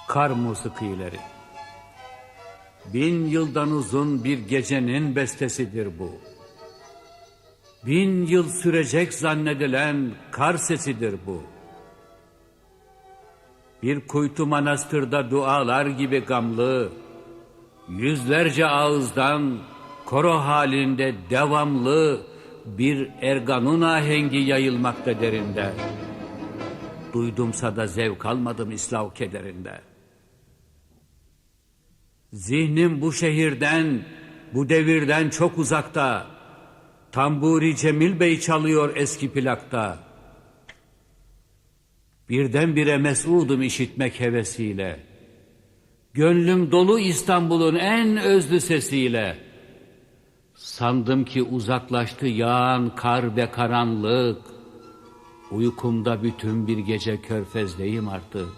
Kar musikileri. 1000 yıldan uzun bir gecenin bestesidir bu. 1000 yıl sürecek zannedilen kar sesidir bu. Bir kuytu manastırda dualar gibi gamlı, yüzlerce ağızdan koro halinde devamlı bir erganun ahengi yayılmakta derinde. Duydumsa da zevk almadım İslam kederinde. Zihnim bu şehirden, bu devirden çok uzakta. Tamburi Cemil Bey çalıyor eski plakta. Birdenbire mesudum işitmek hevesiyle. Gönlüm dolu İstanbul'un en özlü sesiyle. Sandım ki uzaklaştı yağan kar ve karanlık. Uykumda bütün bir gece körfezdeyim artık.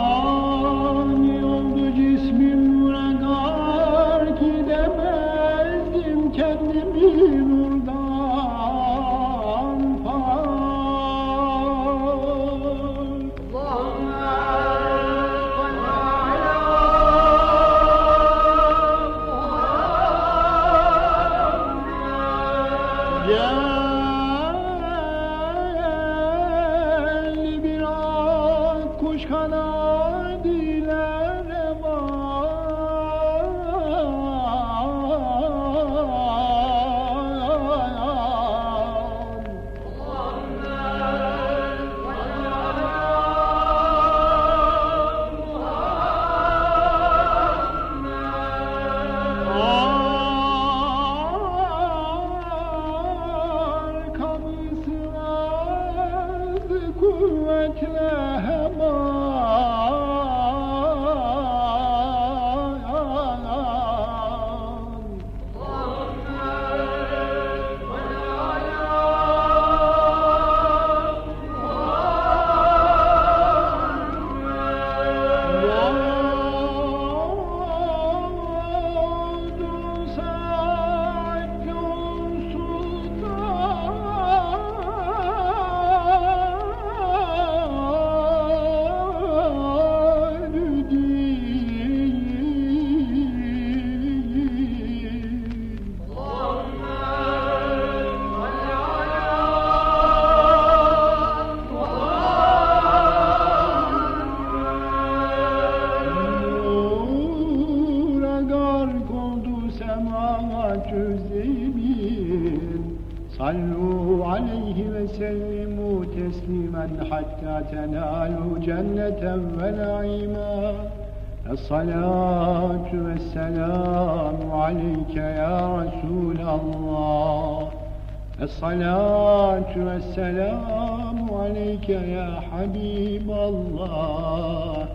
Piştimani oldu cismim regar, gidemezdim kendimi nurdan par. Gel bir ak kuş kanadıyla kuvvetle صلوا عليه وسلموا تسليما حتى تنالوا جنة ونعيما. الصلاة والسلام عليك يا رسول الله. الصلاة والسلام عليك يا حبيب الله.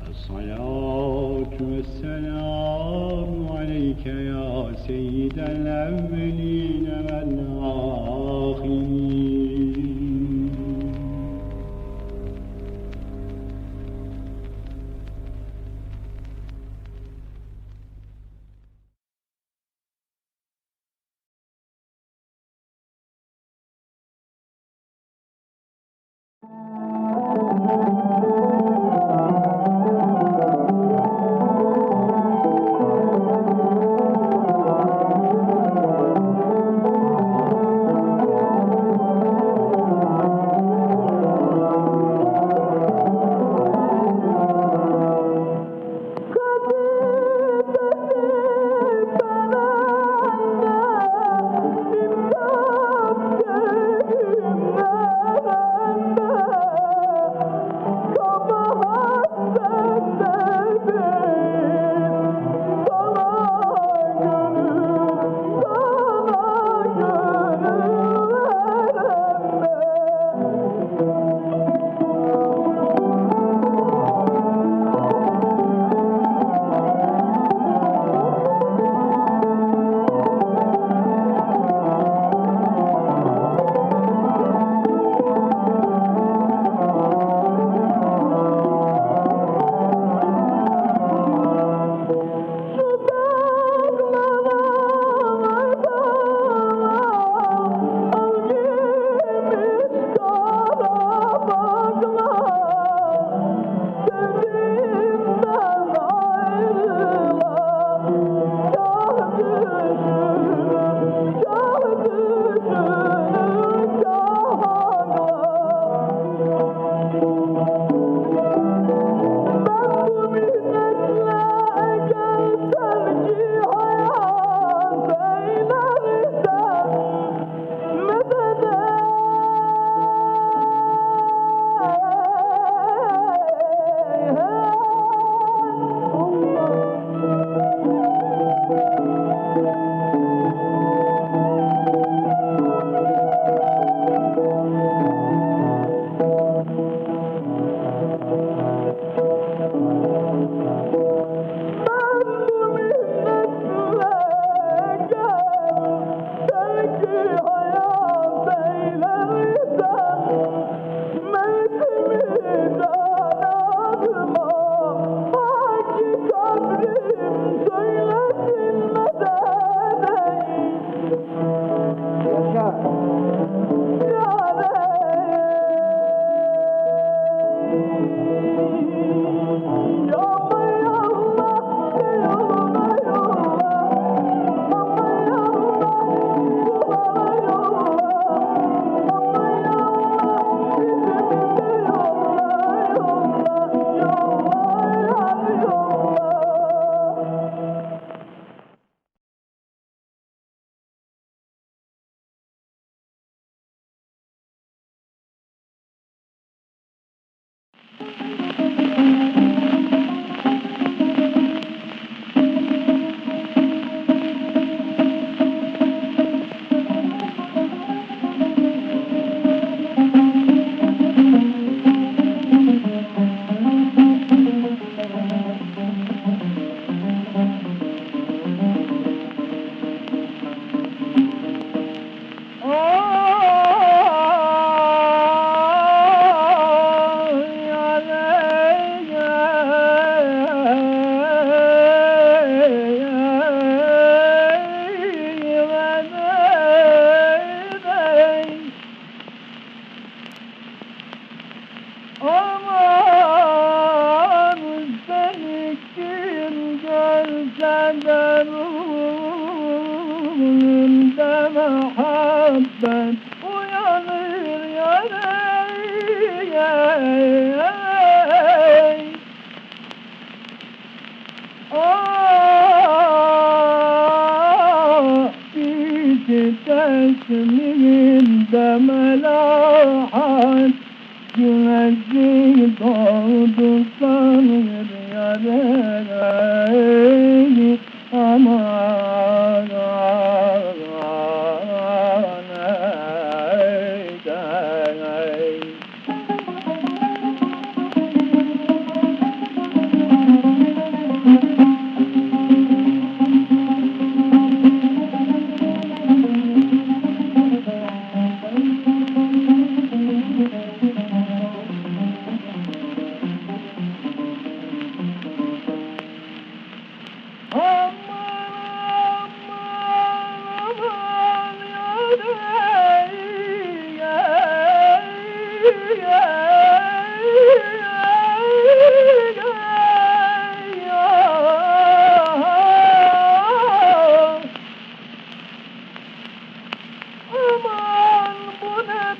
الصلاة والسلام عليك يا سيد الأولين والآخرين.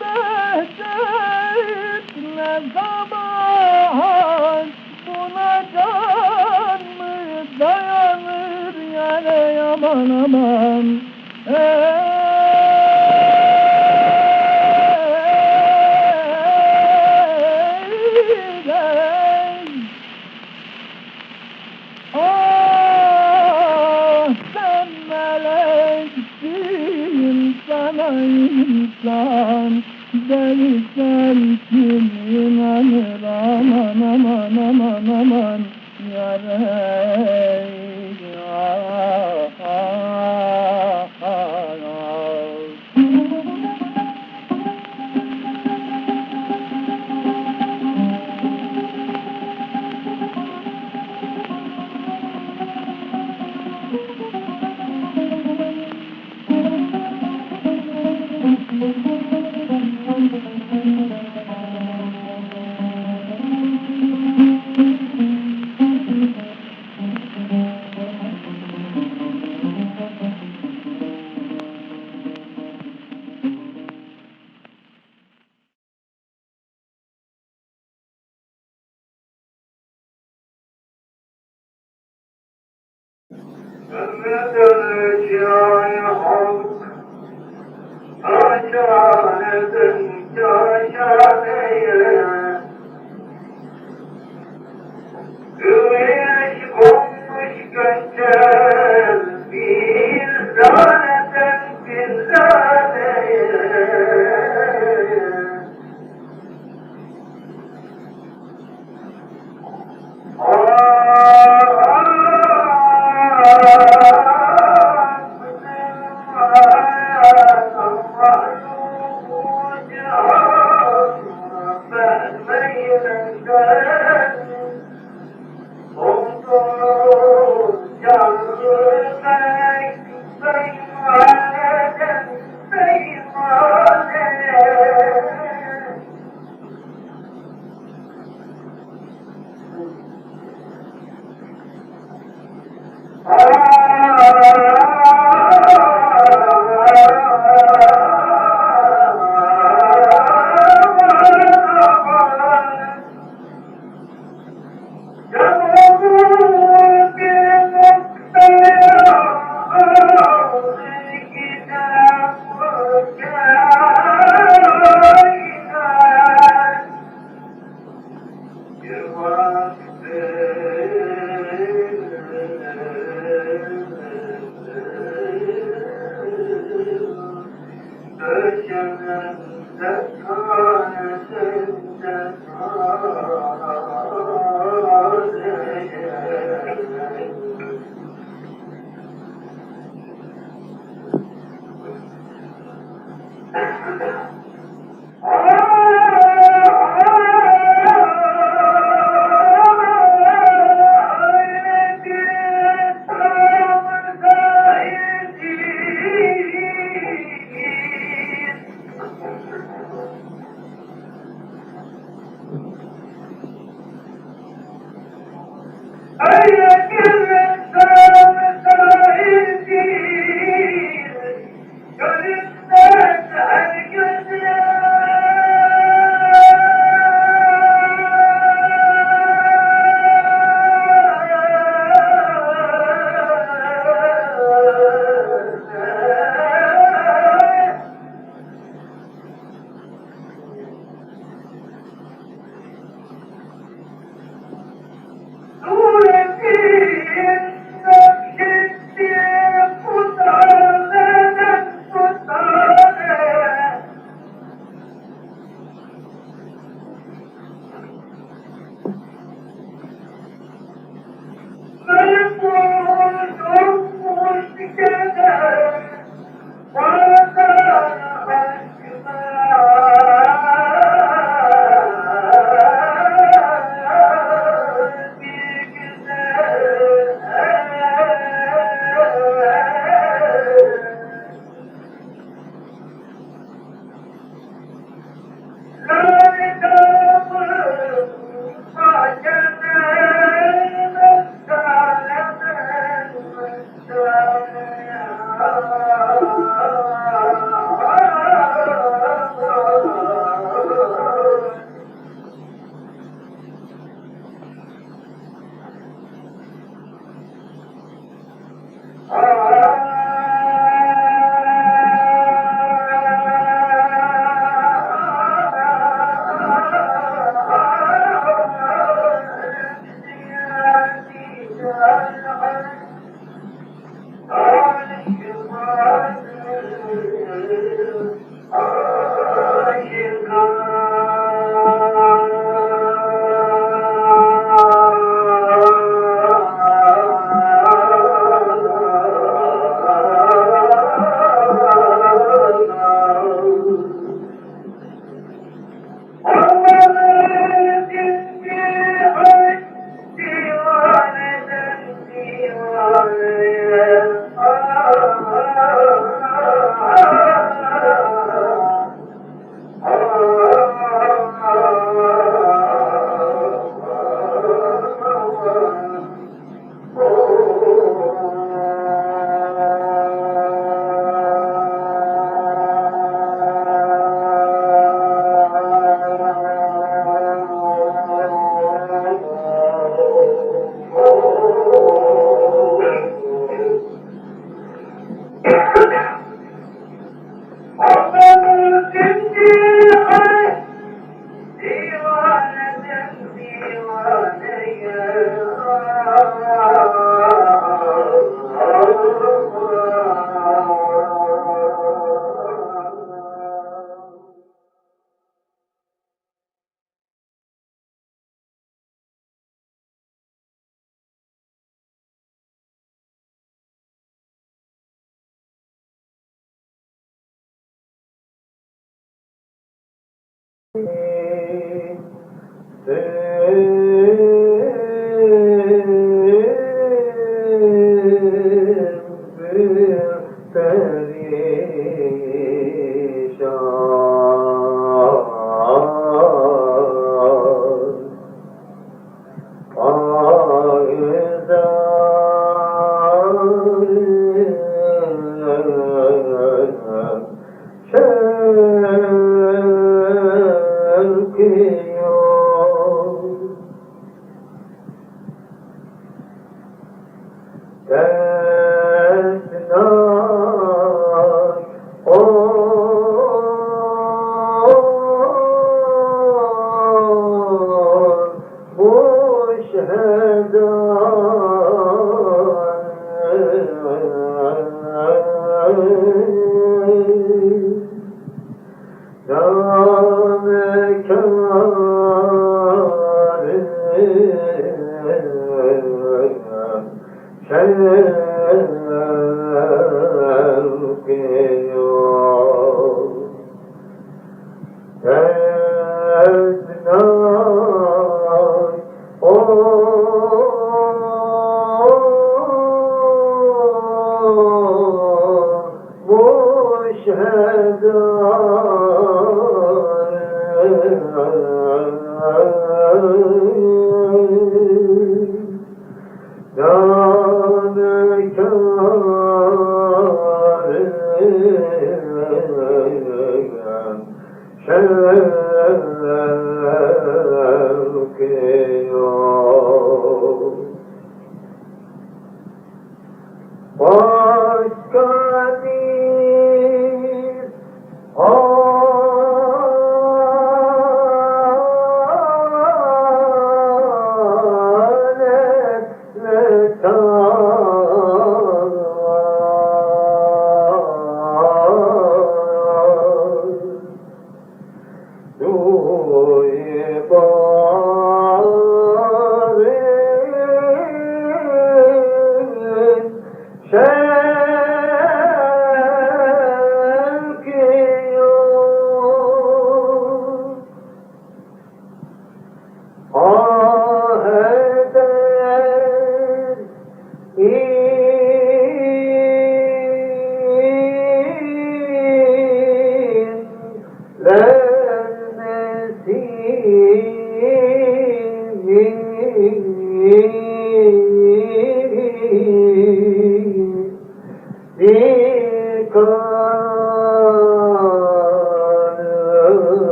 behçet ne zaman buna can mı dayanır yare yaman aman Ah sen meleksin sana insan deli sensin inanır aman aman aman aman yarey ah, ah, ah, ah. Ömrümün halk, aşanedim kaşaneye. Güneş konmuş gönçel bir zaneden bir zaneye.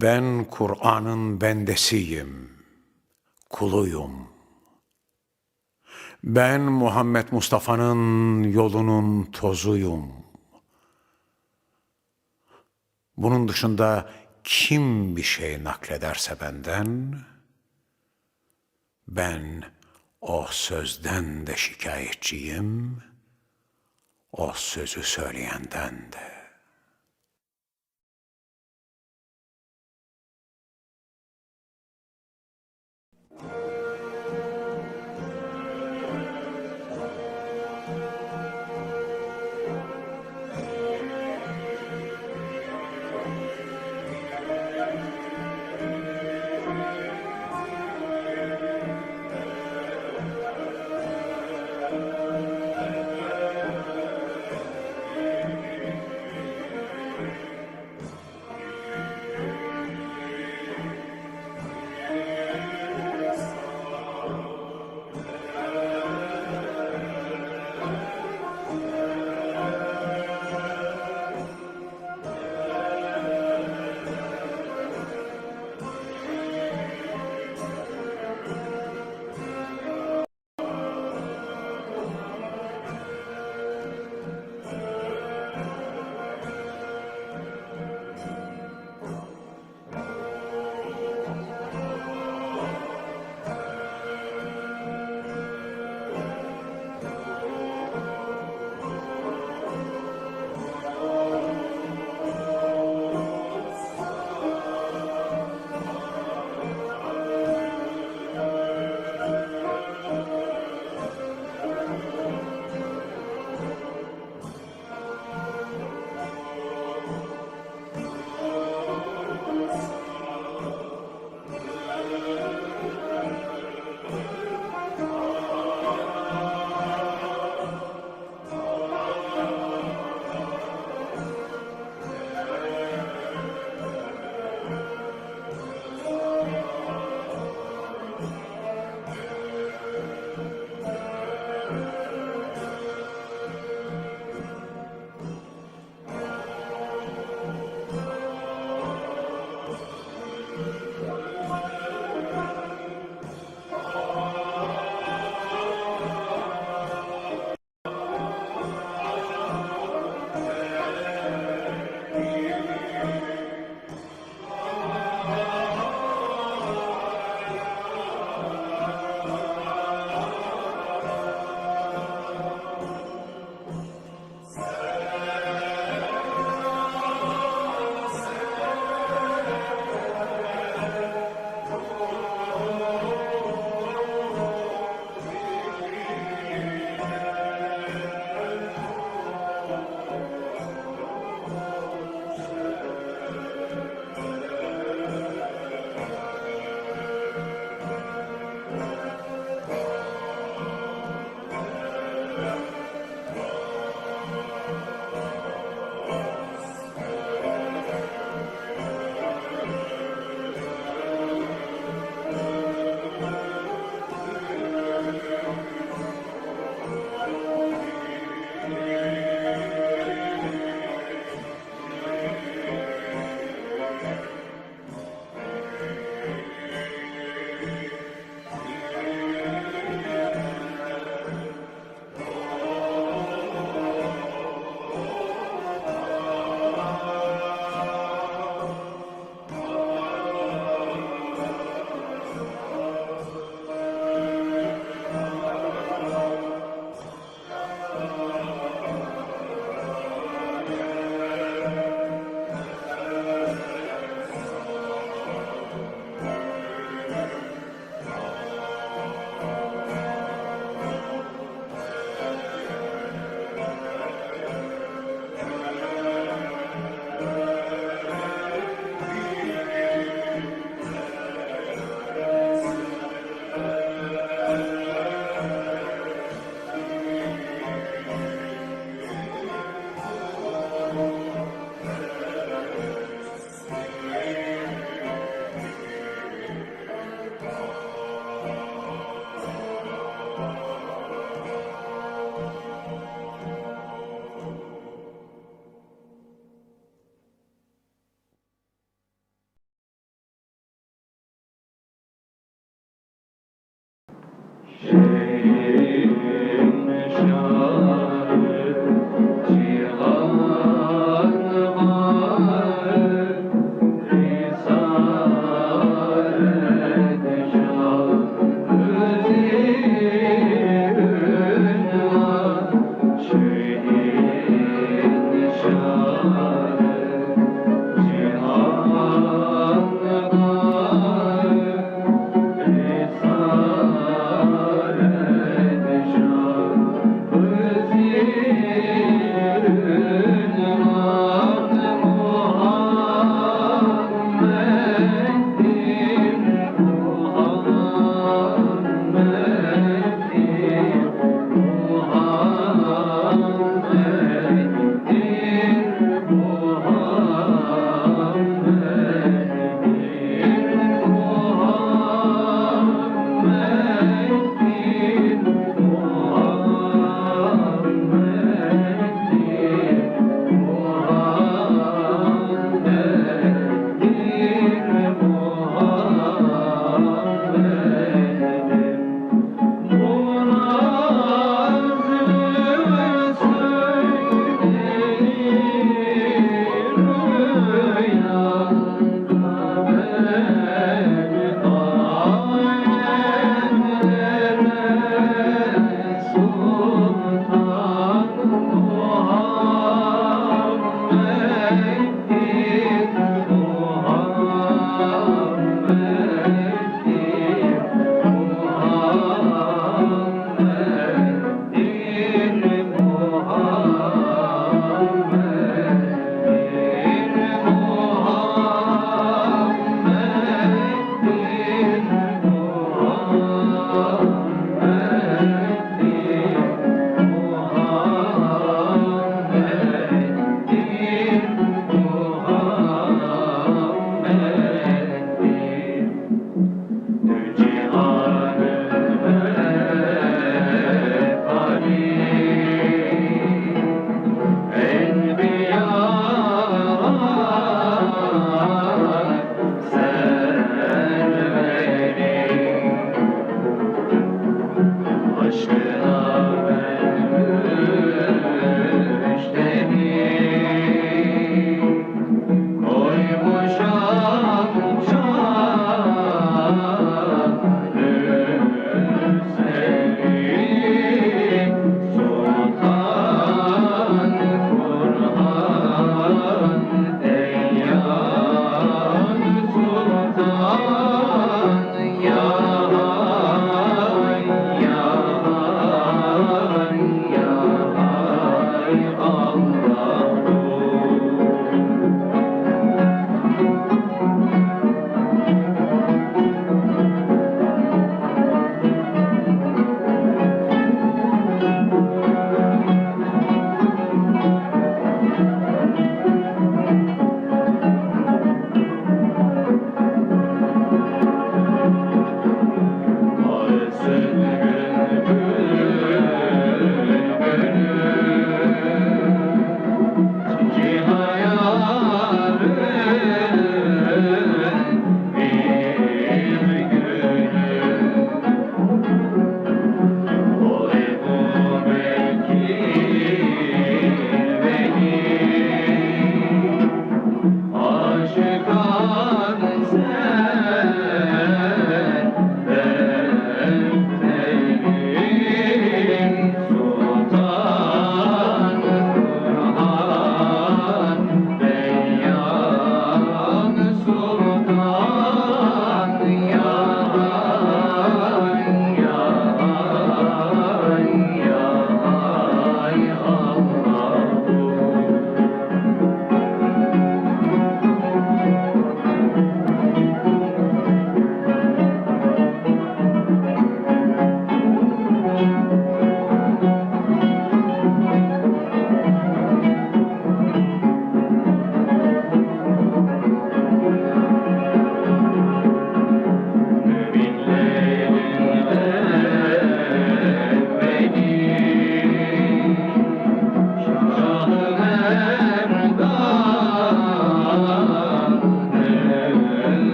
Ben Kur'an'ın bendesiyim, kuluyum. Ben Muhammed Mustafa'nın yolunun tozuyum. Bunun dışında kim bir şey naklederse benden, ben o sözden de şikayetçiyim, o sözü söyleyenden de.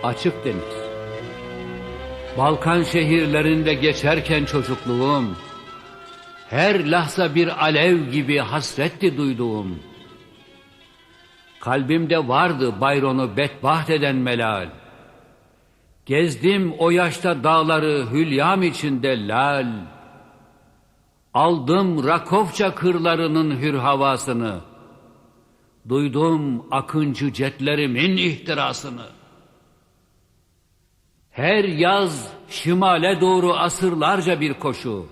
açık deniz. Balkan şehirlerinde geçerken çocukluğum, her lahza bir alev gibi hasretti duyduğum. Kalbimde vardı Bayron'u bedbaht eden melal. Gezdim o yaşta dağları hülyam içinde lal. Aldım Rakovça kırlarının hür havasını. Duydum akıncı cetlerimin ihtirasını. Her yaz şimale doğru asırlarca bir koşu.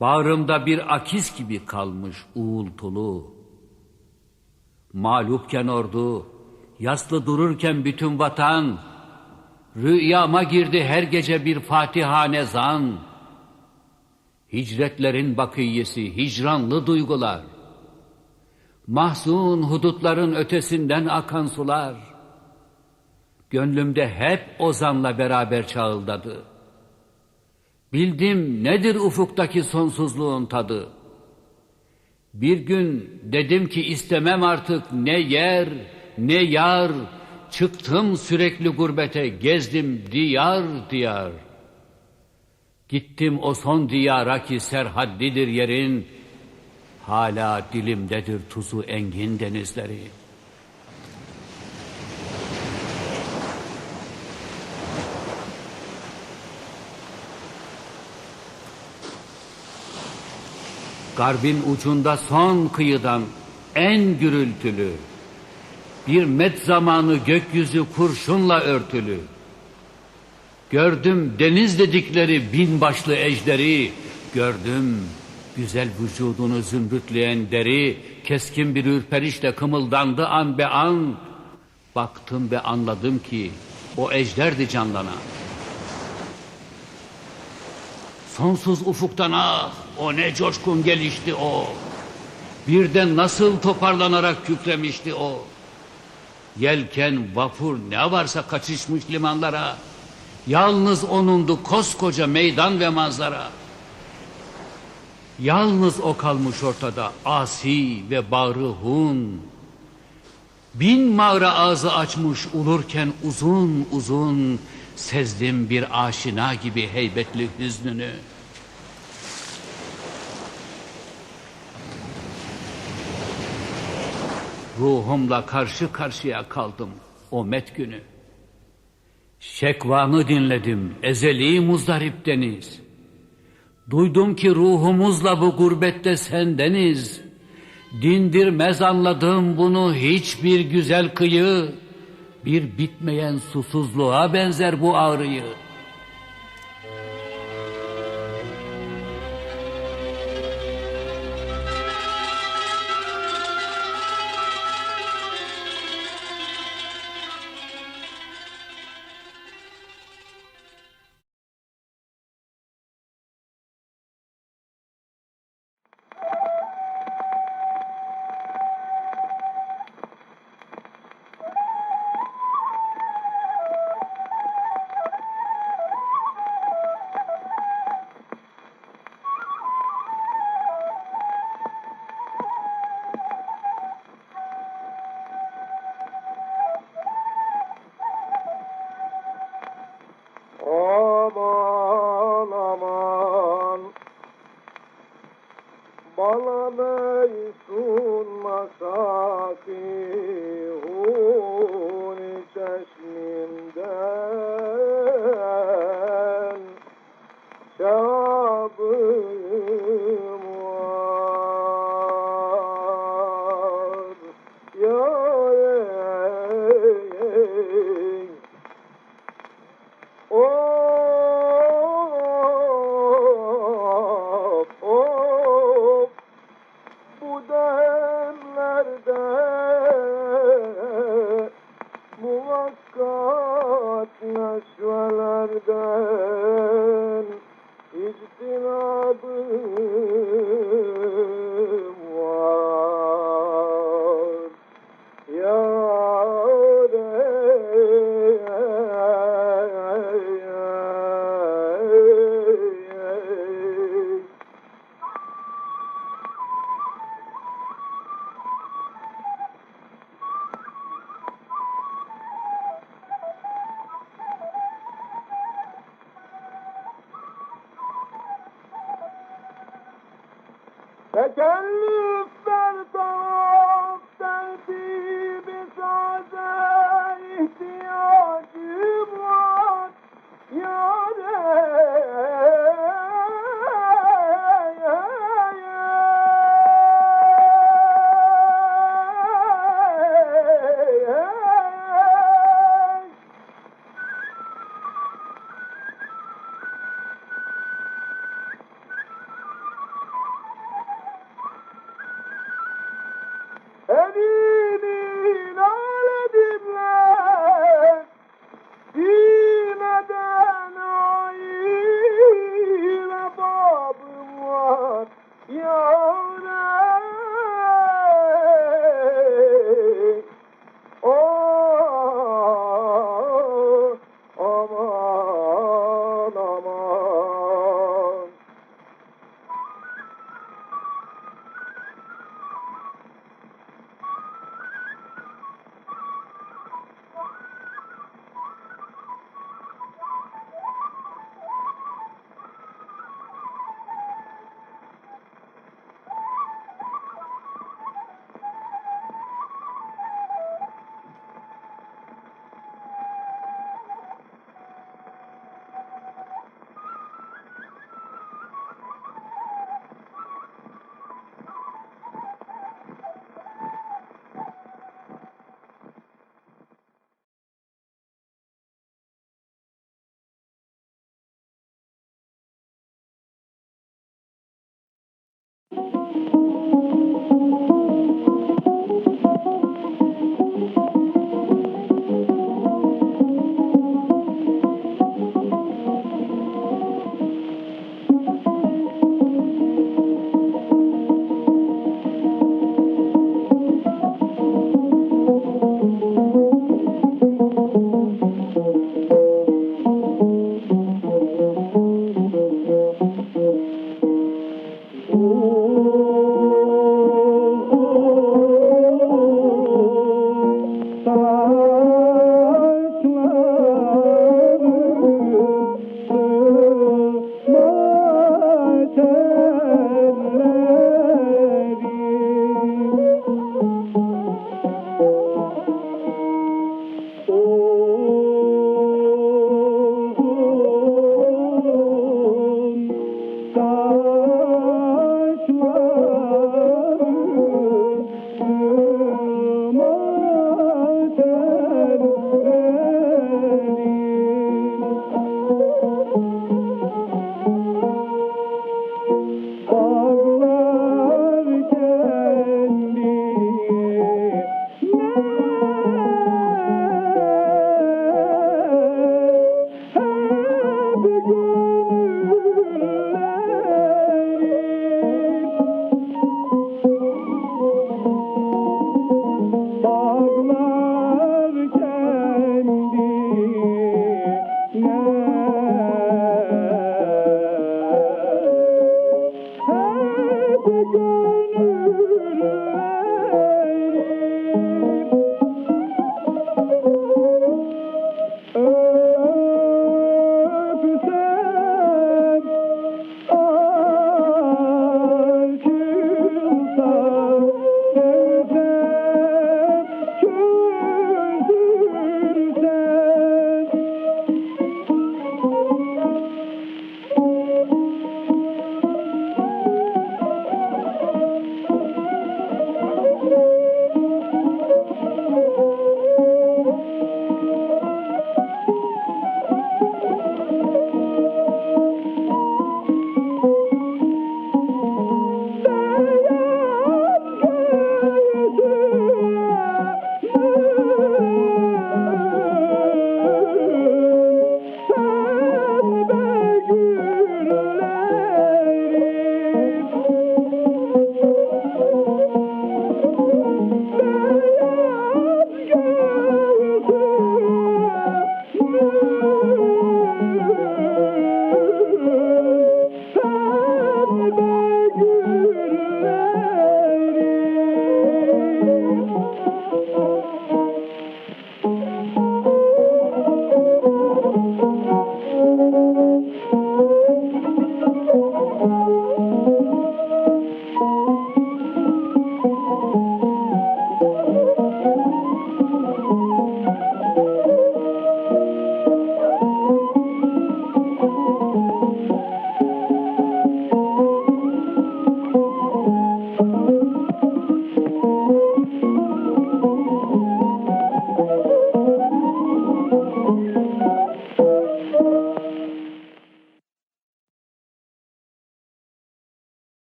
Bağrımda bir akis gibi kalmış uğultulu. Mağlupken ordu, yaslı dururken bütün vatan, rüyama girdi her gece bir fatihane zan. Hicretlerin bakiyesi, hicranlı duygular. Mahzun hudutların ötesinden akan sular. Gönlümde hep ozanla beraber çağıldadı. Bildim nedir ufuktaki sonsuzluğun tadı. Bir gün dedim ki istemem artık ne yer ne yar. Çıktım sürekli gurbete, gezdim diyar diyar. Gittim o son diyara ki serhaddidir yerin. Hala dilimdedir tuzu engin denizleri. Garbin ucunda son kıyıdan en gürültülü, bir met zamanı gökyüzü kurşunla örtülü. Gördüm deniz dedikleri binbaşlı ejderi, gördüm güzel vücudunu zümrütleyen deri, keskin bir ürperişle kımıldandı an be an. Baktım ve anladım ki o ejderdi canlanan. Sonsuz ufuktan ah, o ne coşkun gelişti o. Birden nasıl toparlanarak kükremişti o. Yelken, vapur ne varsa kaçışmış limanlara. Yalnız onundu koskoca meydan ve manzara. Yalnız o kalmış ortada asi ve bağrı hun. Bin mağara ağzı açmış ulurken uzun uzun. Sezdim bir aşina gibi heybetli hüznünü. Ruhumla karşı karşıya kaldım o met günü. Şekvanı dinledim ezeli muzdarip deniz. Duydum ki ruhumuzla bu gurbette sendeniz. Dindirmez anladım bunu hiçbir güzel kıyı. Bir bitmeyen susuzluğa benzer bu ağrıyı. Aman aman bana meysun sakihuni çeşmimden şabım var ya bu demlerde muvakkat neşvelerde Tekellüf bertaraf tertibi sade ihtiyacım var yâre. Evimin aledimler Dineden aile babım var yâre. Oh, aman aman.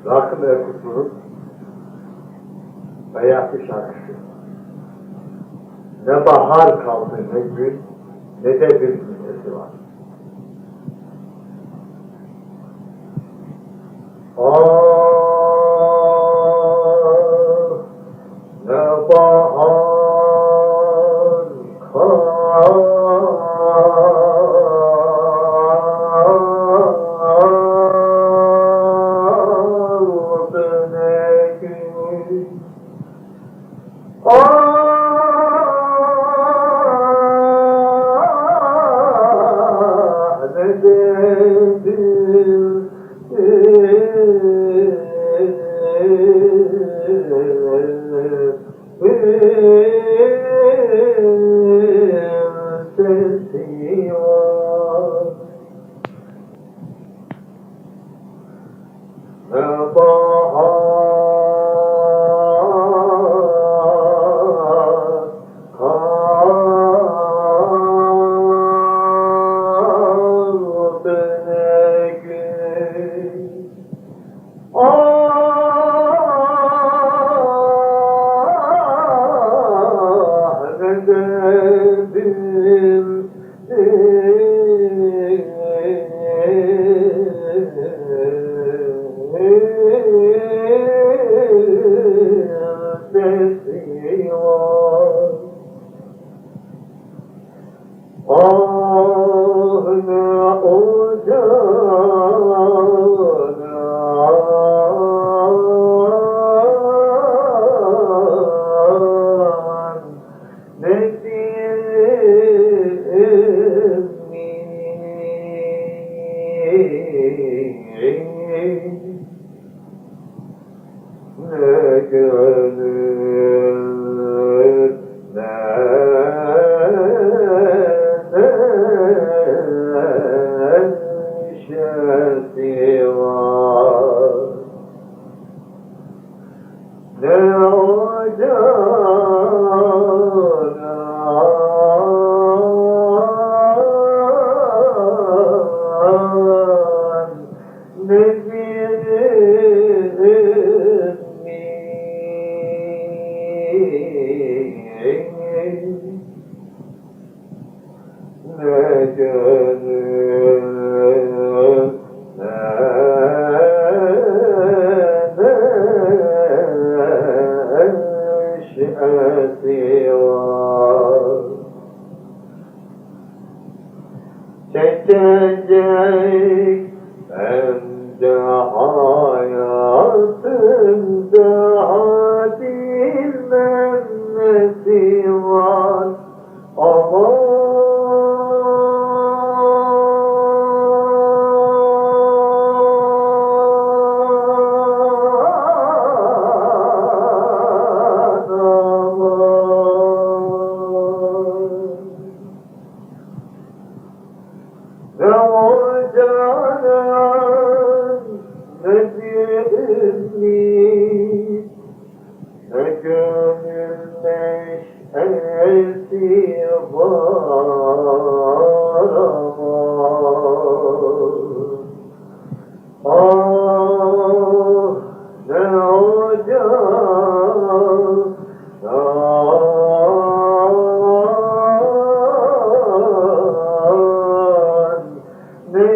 Rakı mevkusunun hayatı şarkısı. Ne bahar kaldı ne gün, ne de bir müddeti var. Ne bahar kaldı ne gün. Ne dedim sesi var. Ne bahar kaldı ne gün. Ne dedim sesi var. Ne ocağın ne ne gönül neşesi var. Ne ocağın ne ne gönül neşesi var. Çekecek hem de hayatımda bilmem nesi var. Ne ocağın ne birlik, ne gönül neşesi var ama. Ne ocağın ne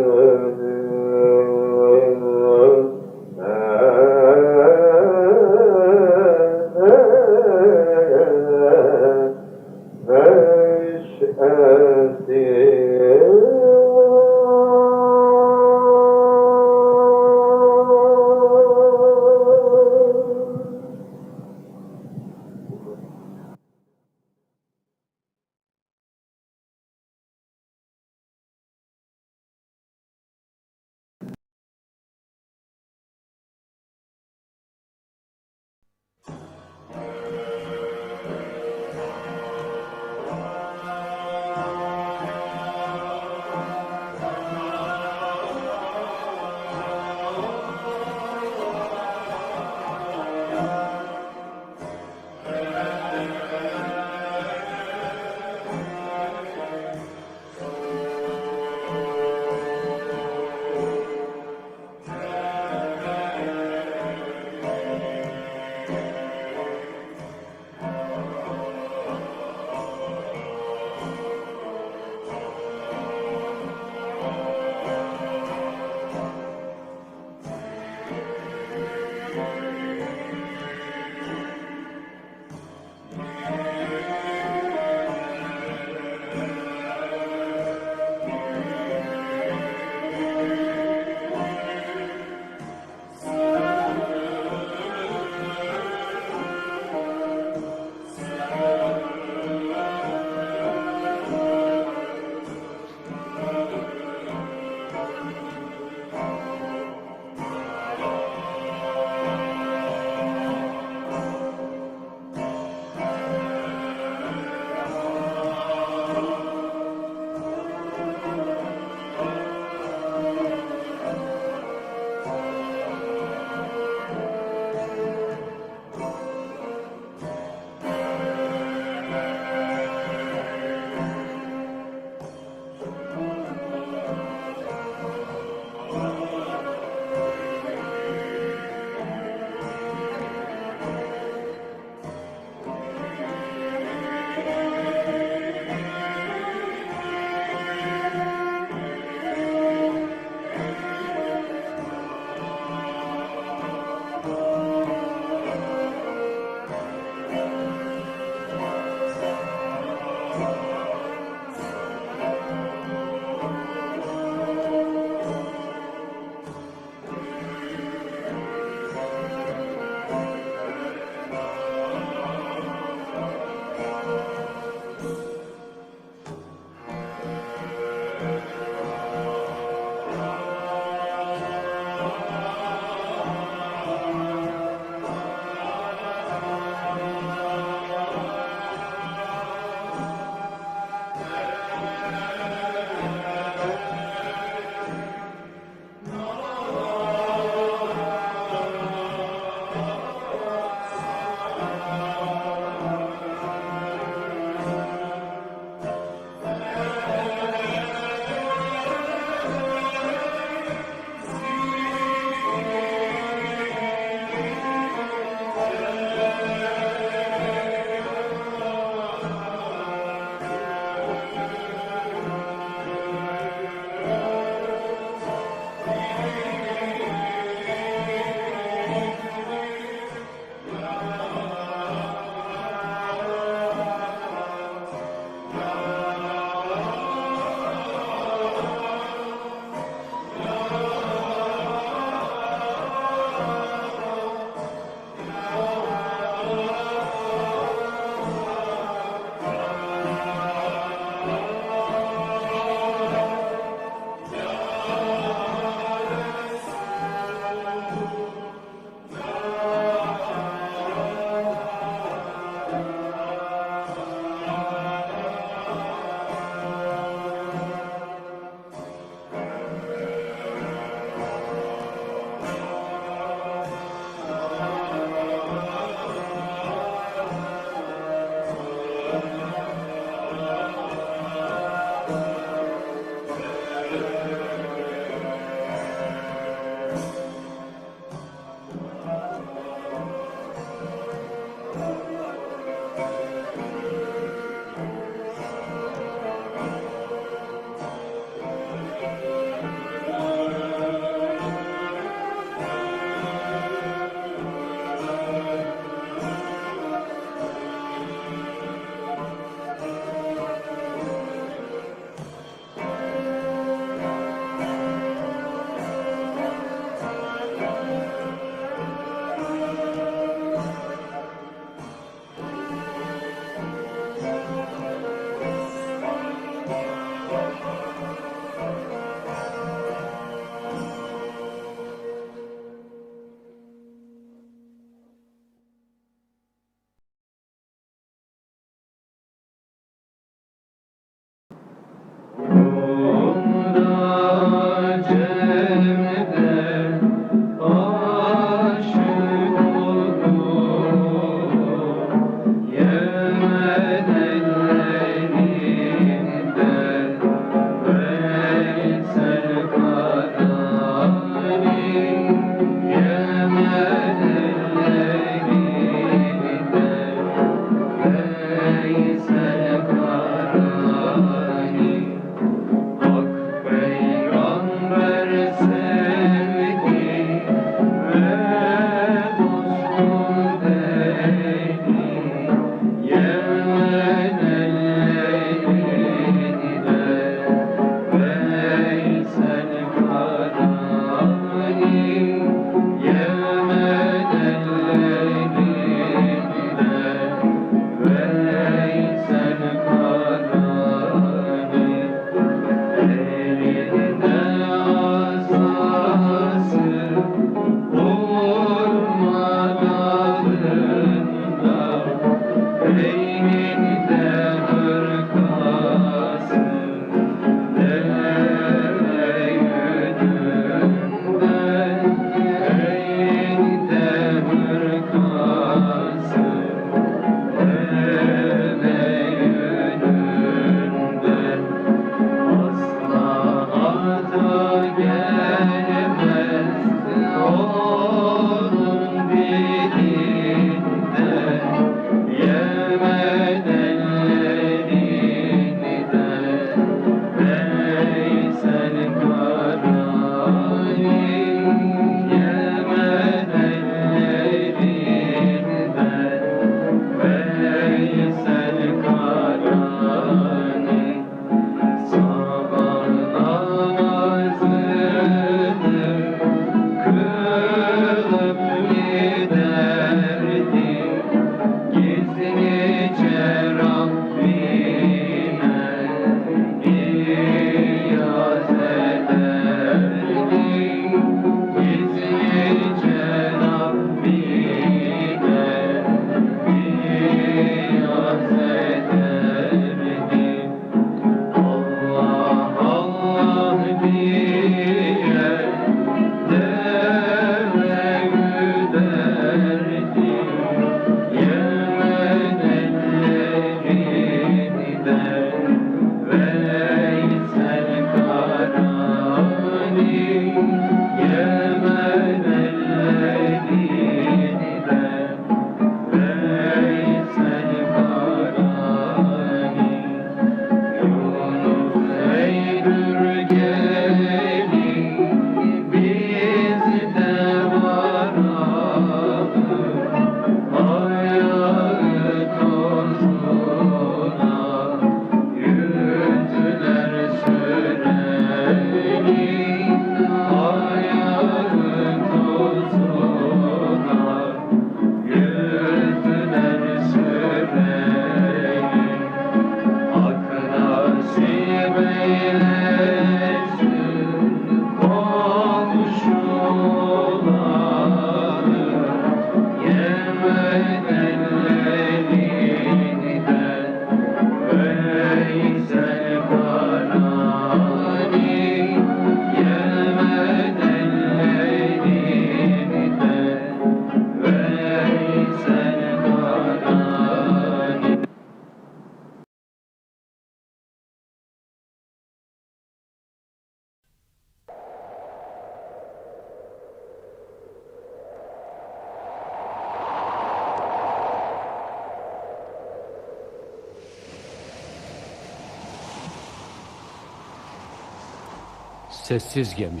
Sessiz gemi.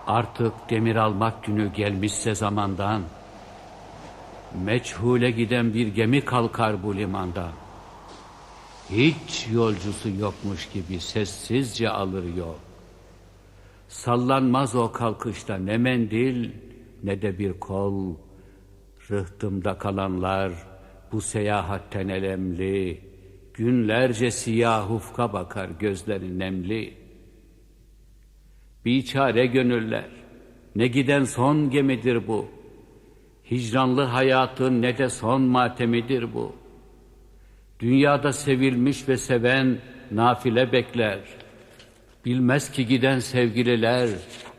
Artık demir almak günü gelmişse zamandan, meçhule giden bir gemi kalkar bu limanda. Hiç yolcusu yokmuş gibi sessizce alır yol. Sallanmaz o kalkışta ne mendil ne de bir kol. Rıhtımda kalanlar bu seyahatten elemli, günlerce siyah ufka bakar gözleri nemli. Biçare gönüller, ne giden son gemidir bu. Hicranlı hayatın ne de son matemidir bu. Dünyada sevilmiş ve seven nafile bekler. Bilmez ki giden sevgililer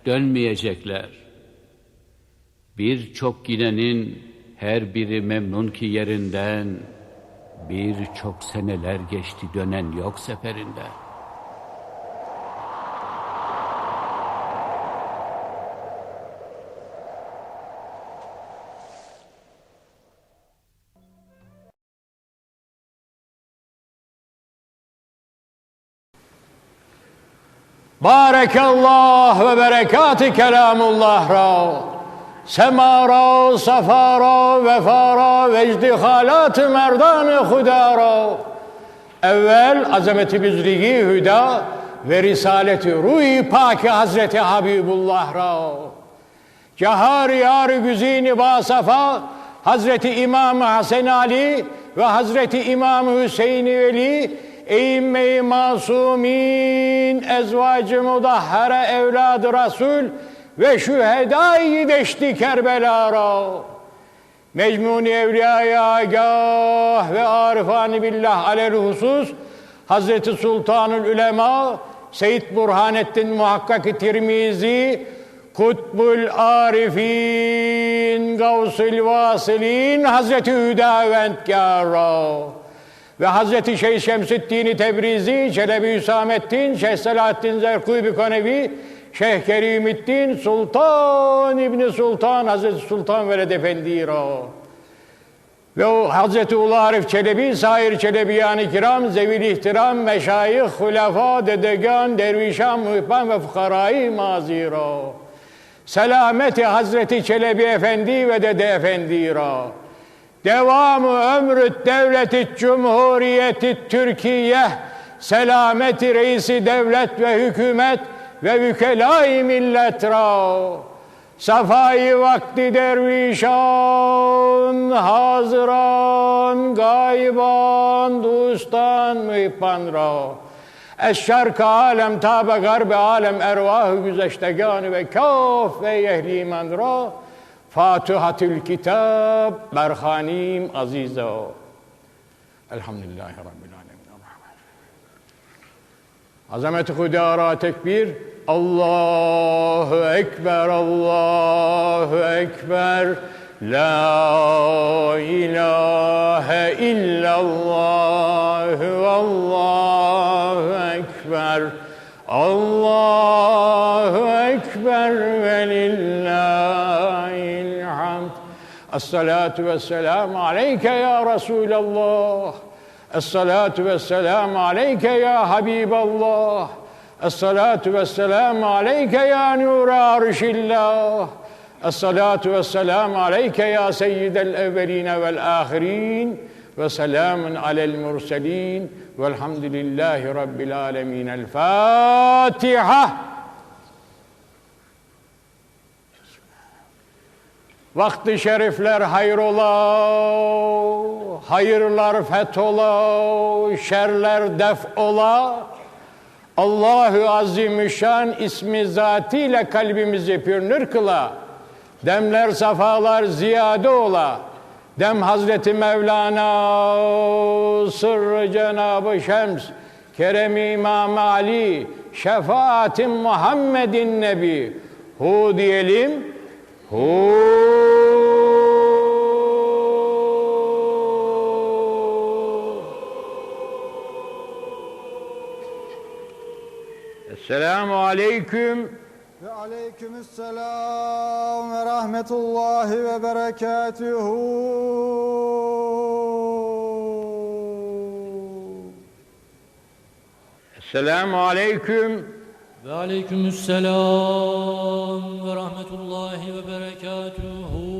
dönmeyecekler. Birçok gidenin her biri memnun ki yerinden, birçok seneler geçti dönen yok seferinden. Bârekallah ve berekâti kelamullah ra. Sema ra, safa ra, vefa ra, vecdi halat-ı merdan-ı huda ra. Evvel azameti büzrigi hüda ve risaleti ruh-i pâk-i Hazreti Habibullah ra. Cahar yar güzini basafa Hazreti İmam Hasan Ali ve Hazreti İmam Hüseyin Veli eğimme-i masumin ezvacı mudahhara evladı Resul ve şühedâ-i deşti Kerbelara. Mecmûn-i Evliya-i Agâh ve Arifan-ı Billah alel husus Hazreti Sultanül Ülema Seyyid Burhanettin Muhakkak-ı Tirmizi Kutbul Arifin Gavsul Vasilin Hazreti Hüdavendgâra ve Hazreti Şeyh Şemsüddin Tebrizi, Çelebi Hüsamettin, Şeyh Selahaddin Zerkubi Konevi, Şeyh Kerimuddin Sultan İbni Sultan, Hazreti Sultan Veled Efendi ra. Ve o Hazreti Ulu Arif Çelebi, sair Çelebiyan-ı Kiram, zevil ihtiram, meşayih, hulefâ, dedegan, dervişan, muhibban ve fukarâ-i mazî ra. Selameti Hazreti Çelebi Efendi ve Dede Efendi ra. Devamı ömrü devleti cumhuriyeti Türkiye, selameti reisi devlet ve hükümet ve vükela-i millet ra. Safai vakti dervişan, hazıran, gayban, dostan, mühibban ra. Eşşark alem, tabe garbe alem, ervah-ı güzeştegan ve kâf ve ehli iman ra. Fatihatül Kitab Berhanim Aziza. Elhamdülillahi Rabbil Alemin. Azamet-i Hüdâra tekbir. Allahu Ekber, Allahu Ekber. La ilahe illallah. Allahu Ekber. Allahu Ekber ve lillahil hamd. Esselatu vesselamu aleyke ya Resulallah. Esselatu vesselamu aleyke ya Habiballah. Esselatu vesselamu aleyke ya nur arşillah. Esselatu vesselamu aleyke ya seyyidel evveline vel ahirin. Ve selamun alel murselin. Velhamdülillahi Rabbil alemin. El Fatiha. Vakti şerifler hayrola, hayırlar fethola, şerler def ola. Allahu Azimüşşan ismi zatıyla kalbimizi pürnür kıla. Demler safalar ziyade ola. Dem Hazreti Mevlana Sırrı Cenab-ı Şems Kerem-i İmam Ali Şefaatim Muhammedin Nebi Hu diyelim. Hu. Esselamu aleyküm. Ve aleykümüsselam ve rahmetullahi ve berekatuhu. Esselamu aleyküm. Ve aleykümselam ve rahmetullahi ve berekatuhu.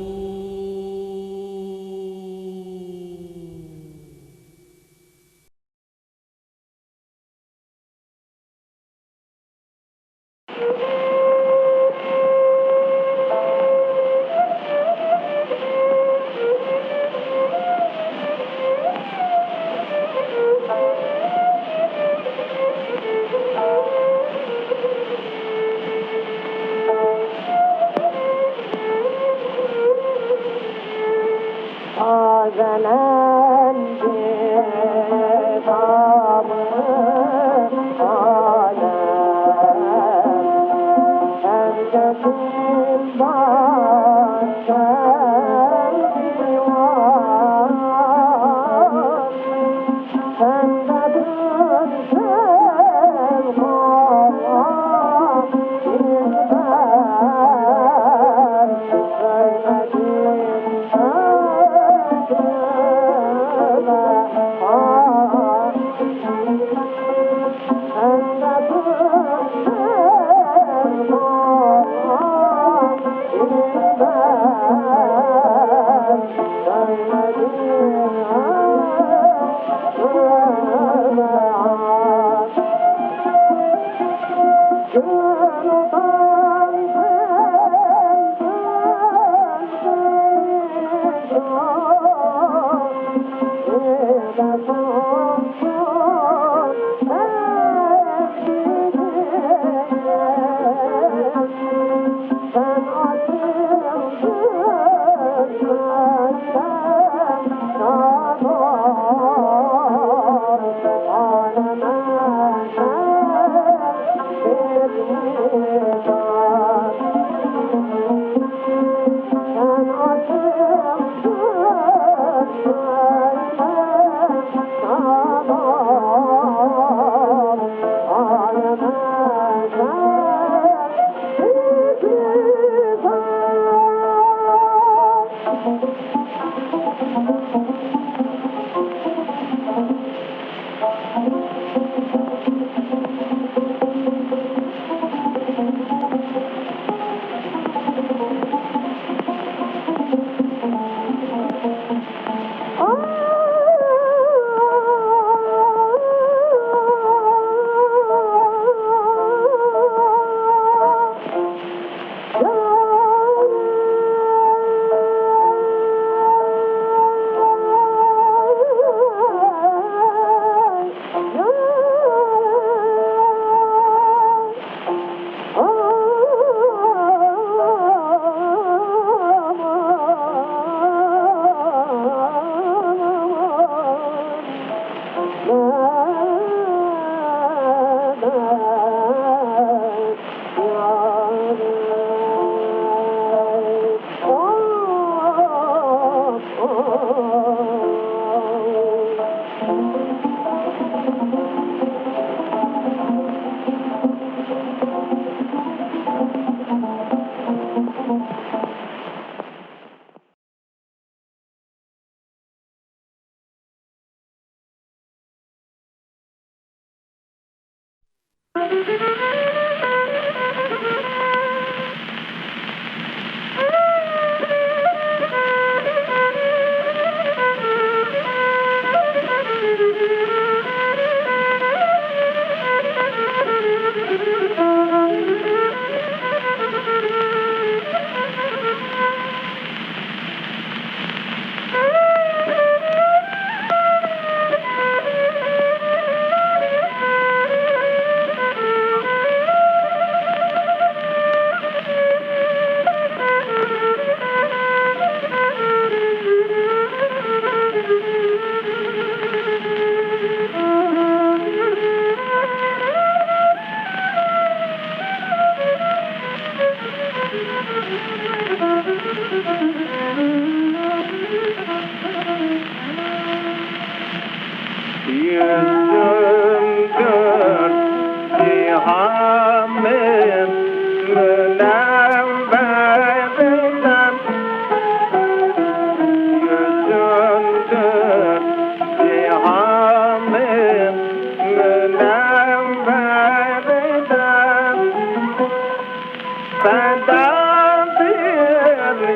Fedadır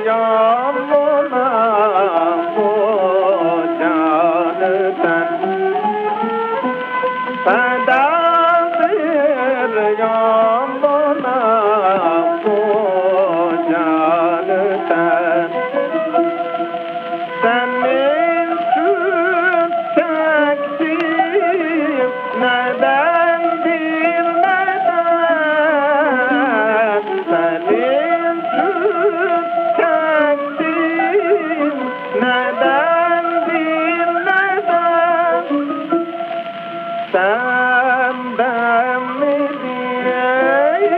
yoluna bu canı sen. Fedadır yoluna bu canı sen. Senin için çektim nedendir neden. Senin için çektim nedendir neden. Senden mi diğer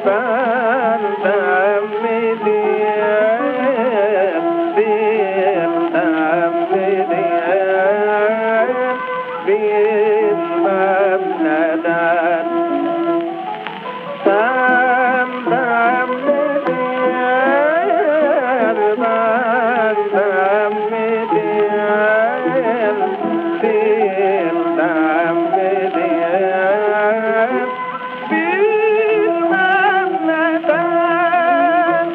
benden mi diğer birden mi diğer bilmem neden. Senden mi diğer benden mi diğer birden mi diğer bilmem neden.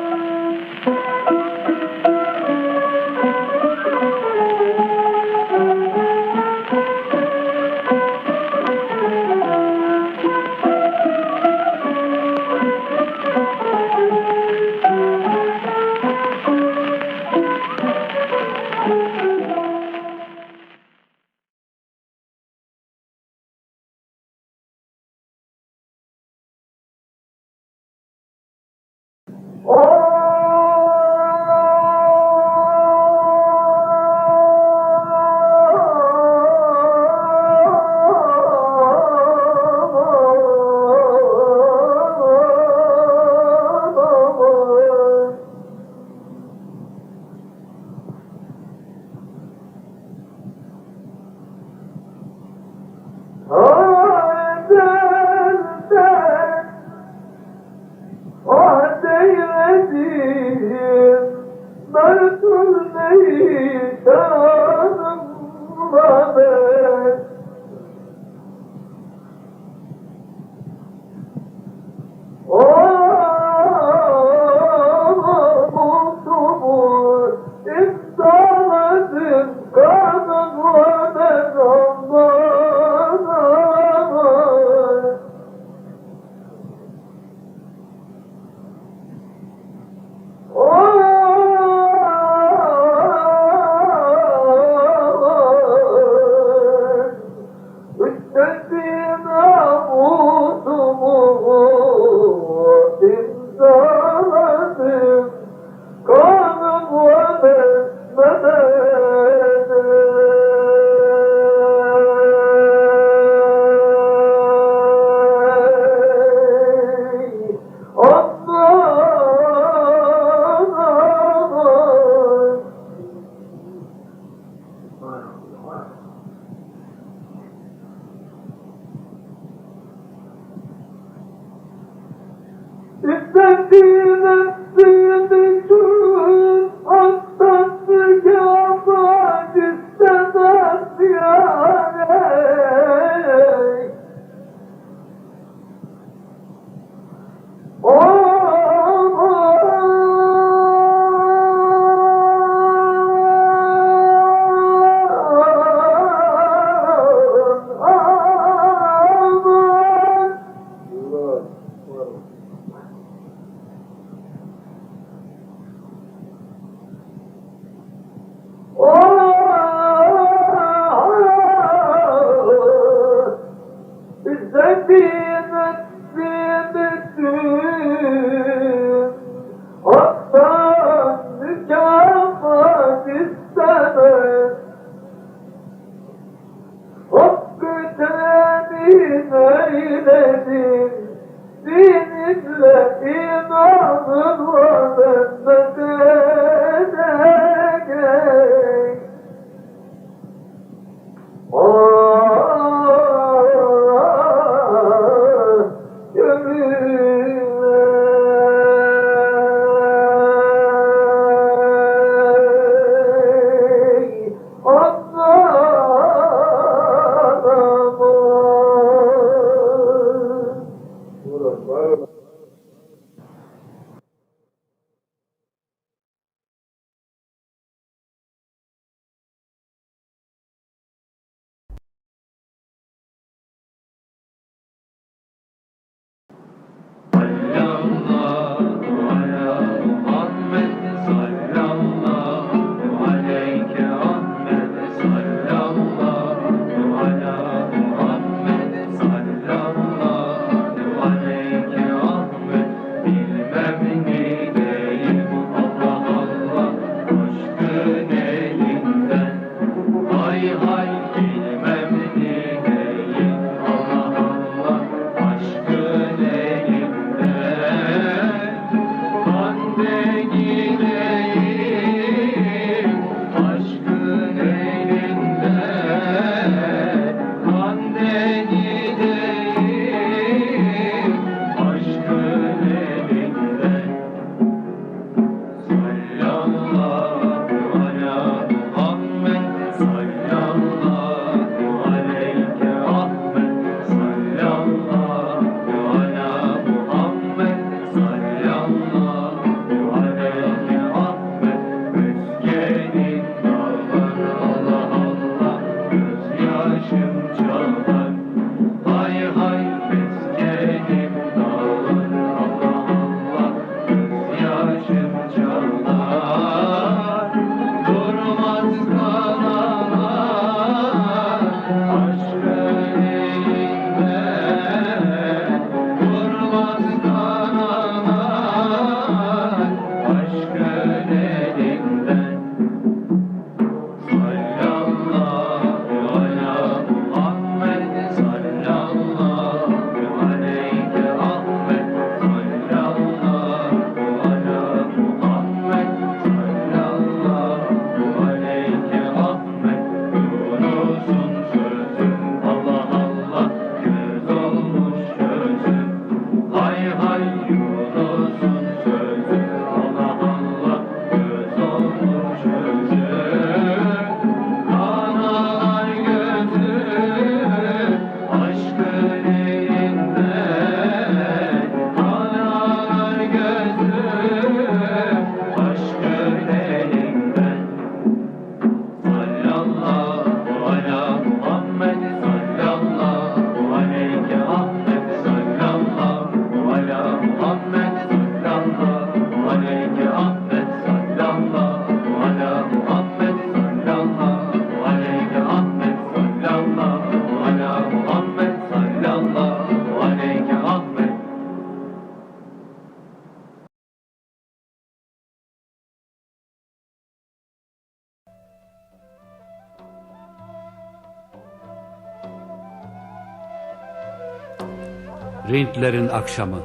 Rintlerin akşamı.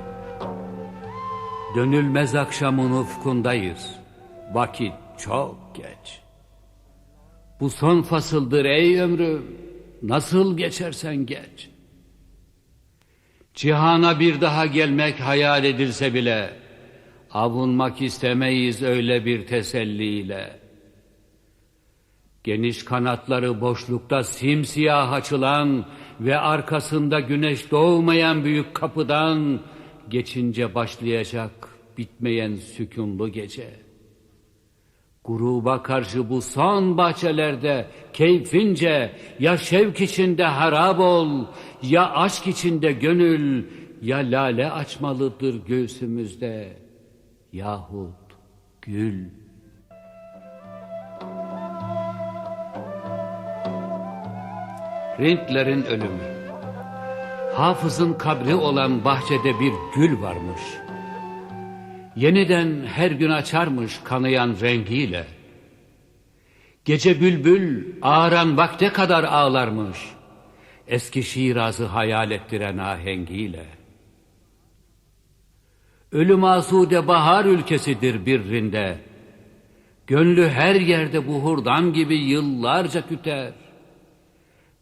Dönülmez akşamın ufkundayız. Vakit çok geç. Bu son fasıldır ey ömrüm. Nasıl geçersen geç. Cihana bir daha gelmek hayal edilse bile avunmak istemeyiz öyle bir teselliyle. Geniş kanatları boşlukta simsiyah açılan ve arkasında güneş doğmayan büyük kapıdan geçince başlayacak bitmeyen sükûnlu gece. Gruba karşı bu son bahçelerde keyfince ya şevk içinde harap ol, ya aşk içinde gönül, ya lale açmalıdır göğsümüzde yahut gül. Rintlerin ölümü. Hafız'ın kabri olan bahçede bir gül varmış. Yeniden her gün açarmış kanayan rengiyle. Gece bülbül ağaran vakte kadar ağlarmış. Eski Şiraz'ı hayal ettiren ahengiyle. Ölüm asude bahar ülkesidir birrinde. Gönlü her yerde buhurdan gibi yıllarca tüter.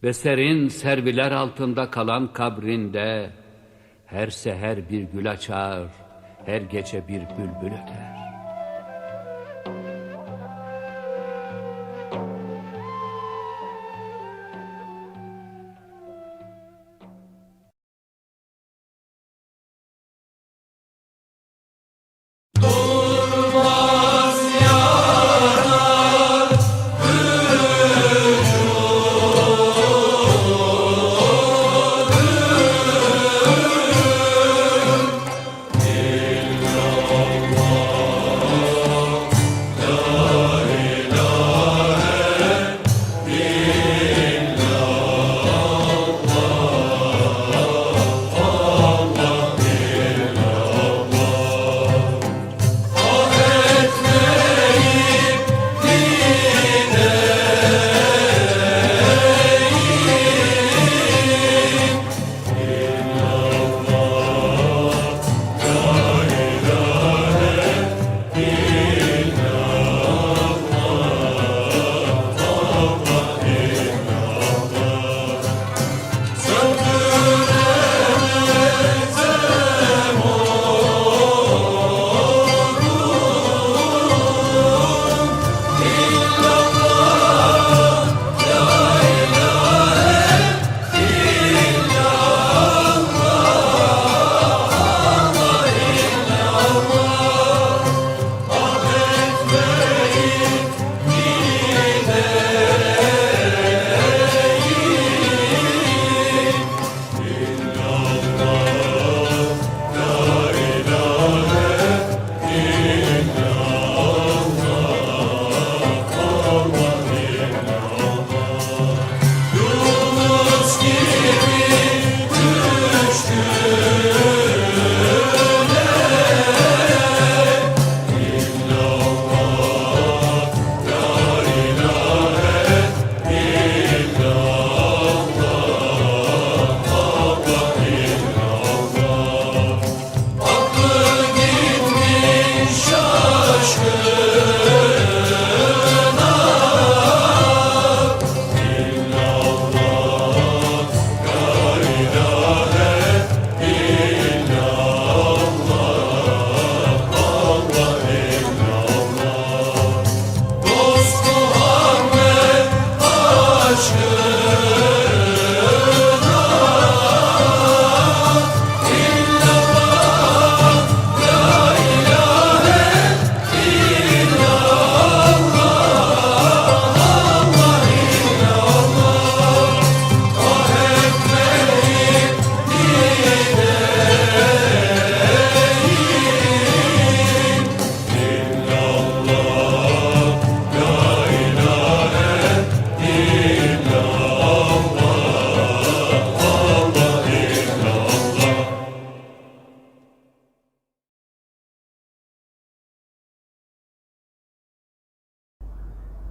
Ve serin serviler altında kalan kabrinde her seher bir gül açar, her gece bir bülbül öter.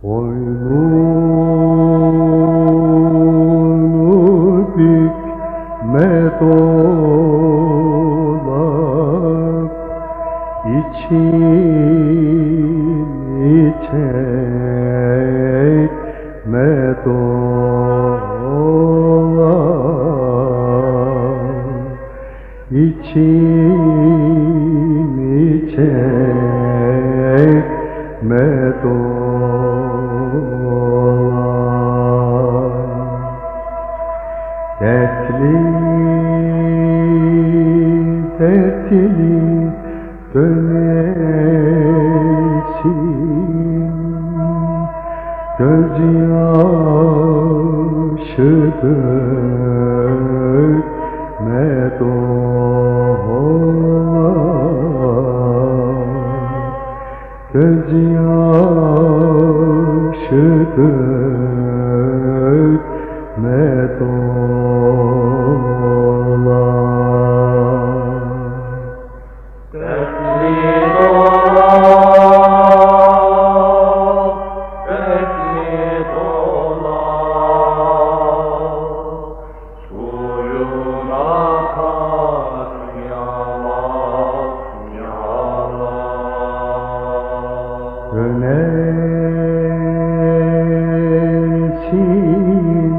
Boynunu bükme dost. İçimi çekme dolan, İçimi çekme dolan. Dertli dertli dönesin, gözyaşı dökme dolan, gözyaşı dökme dolan. Dönesin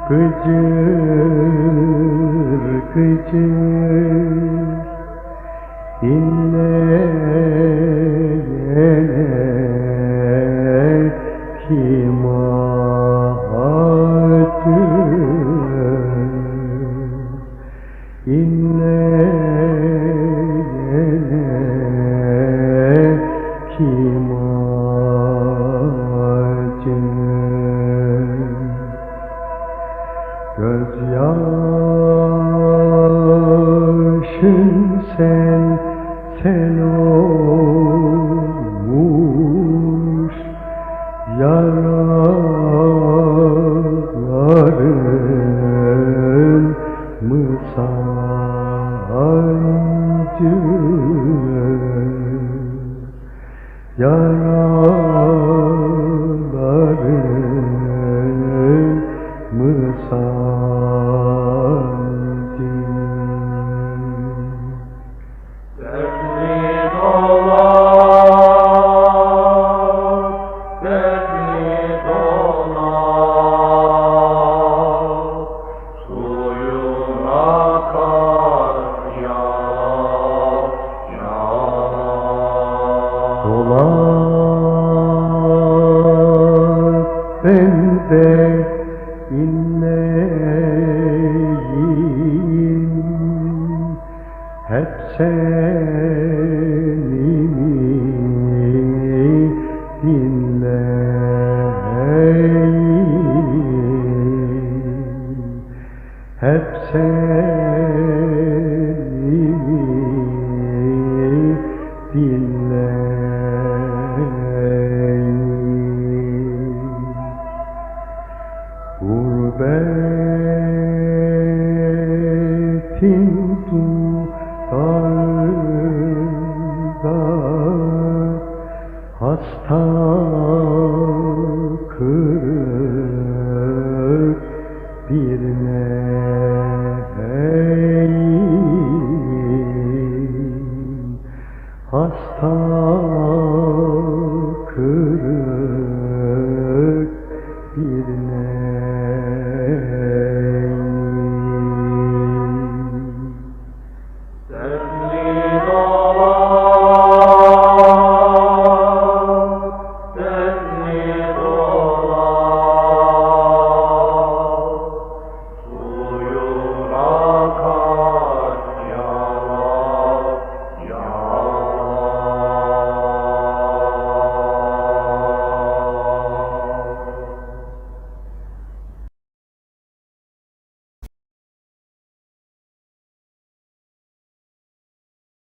gıcır gıcır, dinleyene kim acır, dinleyene kim acır. Gözyaşın sen olmuş, yaraların mı sancı, yaraların mı sancı. Dertli dolar, dertli dolar, suyun akar yağar, yağar. Dolar bende inleyim, hep seni dinleyim, hep seni dinleyim. Gurbetin dudağında hasta kırık bir neyim, hasta kırık bir